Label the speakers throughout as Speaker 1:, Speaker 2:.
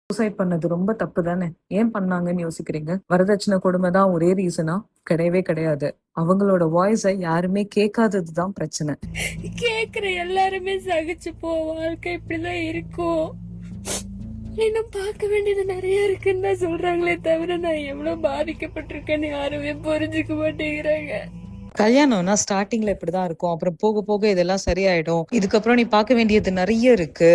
Speaker 1: Suicide பண்ணது ரொம்ப தப்பு தானே? ஏன் பண்ணாங்கன்னு யோசிக்கிறீங்க? வரதட்சணை கொடுமை தான் ஒரே ரீசனா? கிடையவே கிடையாது. அவங்களோட வாய்ஸ யாருமே கேட்காதது தான் பிரச்சனை.
Speaker 2: கேக்குற எல்லாருமே சகிச்சு போ, வாழ்க்கை இப்படிதான் இருக்கும், இன்னும் பார்க்க வேண்டியது நிறைய இருக்குன்னு தான் சொல்றாங்களே தவிர நான் எவ்வளவு பாதிக்கப்பட்டிருக்கேன்னு யாருமே புரிஞ்சுக்க மாட்டேங்கிறாங்க.
Speaker 1: கல்யாணம்னா ஸ்டார்டிங்ல இப்படிதான் இருக்கும். அப்புறம் போக போக இதெல்லாம் சரியாயிடும். இதுக்கப்புறம் நீ பார்க்க வேண்டியது நிறைய இருக்கு.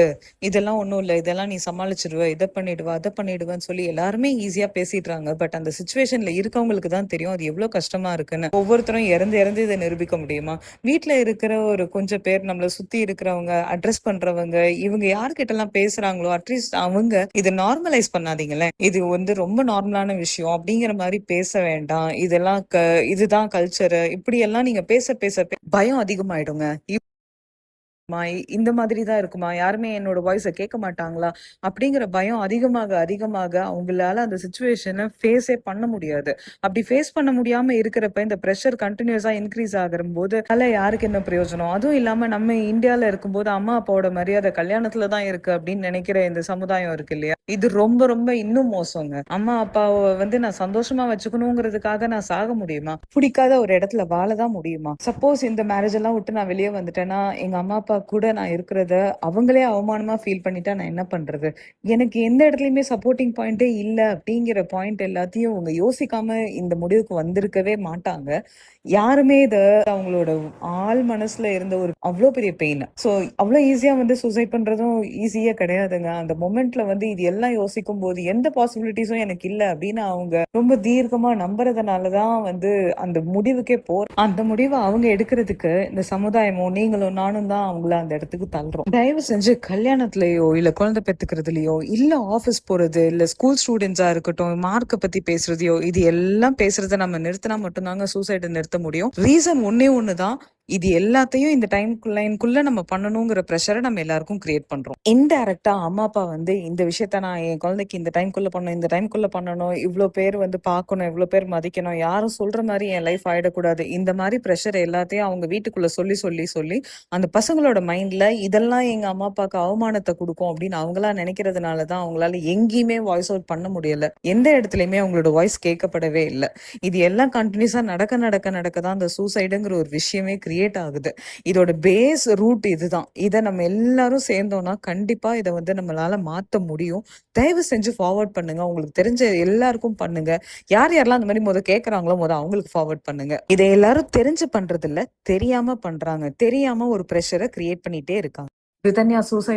Speaker 1: இதெல்லாம் ஒண்ணும் இல்ல. இதெல்லாம் நீ சமாளிச்சிருவ. இதை பண்ணிடுவ, அதை பண்ணிடுவேன்னு சொல்லி எல்லாருமே ஈஸியா பேசிடுறாங்க. பட் அந்த சுச்சுவேஷன்ல இருக்கவங்களுக்கு தான் தெரியும் அது எவ்வளவு கஷ்டமா இருக்குன்னு. ஒவ்வொருத்தரும் இறந்து இறந்து இதை நிரூபிக்க முடியுமா? வீட்டுல இருக்கிற ஒரு கொஞ்சம் பேர், நம்மள சுத்தி இருக்கிறவங்க, அட்ரஸ் பண்றவங்க, இவங்க யாருக்கிட்ட எல்லாம் பேசுறாங்களோ அட்லீஸ்ட் அவங்க இதை நார்மலைஸ் பண்ணாதீங்களேன். இது வந்து ரொம்ப நார்மலான விஷயம் அப்படிங்கிற மாதிரி பேச வேண்டாம். இதெல்லாம் இதுதான் கல்ச்சர். இப்படி எல்லாம் நீங்க பேச பேச பயம் அதிகமாயிடுங்க. இந்த மாதிரி தான் இருக்குமா, யாருமே என்னோட வாய்ஸ கேட்க மாட்டாங்களா அப்படிங்கிற பயம் அதிகமாக அதிகமாக அவங்களால அந்த சுச்சுவேஷனை ஃபேஸே பண்ண முடியாது. அப்படி ஃபேஸ் பண்ண முடியாம இருக்கிறப்ப இந்த ப்ரெஷர் கண்டினியூஸா இன்க்ரீஸ் ஆகிற போது அதனால யாருக்கு என்ன பிரயோஜனம்? அதுவும் இல்லாம நம்ம இந்தியால இருக்கும்போது அம்மா அப்பாவோட மரியாதை கல்யாணத்துல தான் இருக்கு அப்படின்னு நினைக்கிற இந்த சமுதாயம் இருக்கு இல்லையா, இது ரொம்ப ரொம்ப இன்னும் மோசங்க. அம்மா அப்பாவை வந்து நான் சந்தோஷமா வச்சுக்கணுங்கிறதுக்காக நான் சாக முடியுமா? பிடிக்காத ஒரு இடத்துல வாழதான் முடியுமா? சப்போஸ் இந்த மேரேஜ் எல்லாம் விட்டு நான் வெளியே வந்துட்டேன்னா எங்க அம்மா அப்பா கூட நான் இருக்கிறத அவங்களே அவமானமா ஃபீல் பண்ணிட்டா நான் என்ன பண்றது? எனக்கு எந்த இடத்துலயுமே சப்போர்ட்டிங் பாயிண்டே இல்ல அப்படிங்கிற பாயிண்ட் எல்லாத்தையும் அவங்க யோசிக்காம இந்த முடிவுக்கு வந்திருக்கவே மாட்டாங்க. யாருமே இத அவங்களோட ஆள் மனசுல இருந்த ஒரு அவ்வளோ பெரிய பெயின். சோ அவ்வளோ ஈஸியா வந்து சூசைட் பண்றதும் ஈஸியா கிடையாதுங்க. அந்த மொமெண்ட்ல வந்து இது எல்லாம் யோசிக்கும் போது எந்த பாசிபிலிட்டிஸும் எனக்கு இல்ல அப்படின்னு அவங்க ரொம்ப தீர்க்கமா நம்புறதுனாலதான் வந்து அந்த முடிவுக்கே அந்த முடிவை அவங்க எடுக்கிறதுக்கு இந்த சமுதாயமும் நீங்களும் நானும் தான் அவங்கள அந்த இடத்துக்கு தள்ளுறோம். தயவு செஞ்சு கல்யாணத்துலயோ இல்ல குழந்தை பெத்துக்கிறதுலயோ இல்ல ஆபீஸ் போறது இல்ல ஸ்கூல் ஸ்டூடெண்ட்ஸா இருக்கட்டும் மார்க்க பத்தி பேசுறதையோ இது எல்லாம் பேசுறதை நம்ம நிறுத்தினா மட்டும்தாங்க சூசைடை நிறுத்த முடியும். ரீசன் ஒன்னே ஒண்ணுதான், இது எல்லாத்தையும் இந்த டைம் லைனுக்குள்ள நம்ம பண்ணணுங்கிற ப்ரெஷரை நம்ம எல்லாருக்கும் கிரியேட் பண்றோம். இன்டைரக்டா அம்மா அப்பா வந்து இந்த விஷயத்த நான் என் குழந்தைக்கு இந்த டைம்குள்ள பண்ணணும், இந்த டைம்குள்ள பண்ணணும், இவ்வளவு பேர் வந்து பார்க்கணும், இவ்வளவு பேர் மதிக்கணும், யாரும் சொல்ற மாதிரி என் லைஃப் ஆயிடக்கூடாது, இந்த மாதிரி ப்ரெஷர் எல்லாத்தையும் அவங்க வீட்டுக்குள்ள சொல்லி சொல்லி சொல்லி அந்த பசங்களோட மைண்ட்ல இதெல்லாம் எங்க அம்மா அப்பாவுக்கு அவமானத்தை கொடுக்கும் அப்படின்னு அவங்களா நினைக்கிறதுனாலதான் அவங்களால எங்கேயுமே வாய்ஸ் அவுட் பண்ண முடியல. எந்த இடத்துலயுமே அவங்களோட வாய்ஸ் கேட்கப்படவே இல்லை. இது எல்லாம் கண்டினியூஸா நடக்க நடக்க நடக்க தான் அந்த சூசைடுங்கிற ஒரு விஷயமே கிரியேட் ஆகுது. இதோட பேஸ் ரூட் இதுதான். இதை நம்ம எல்லாரும் சேர்ந்தோம்னா கண்டிப்பா இதை வந்து நம்மளால மாத்த முடியும். தயவு செஞ்சு ஃபார்வர்ட் பண்ணுங்க, உங்களுக்கு தெரிஞ்ச எல்லாருக்கும் பண்ணுங்க. யார் யாரெல்லாம் அந்த மாதிரி கேட்கறாங்களோ அவங்களுக்கு ஃபார்வர்ட் பண்ணுங்க. இதை எல்லாரும் தெரிஞ்சு பண்றது இல்ல, தெரியாம பண்றாங்க. தெரியாம ஒரு ப்ரெஷரை கிரியேட் பண்ணிட்டே இருக்காங்க. பிரிட்டன்யா சூசைட்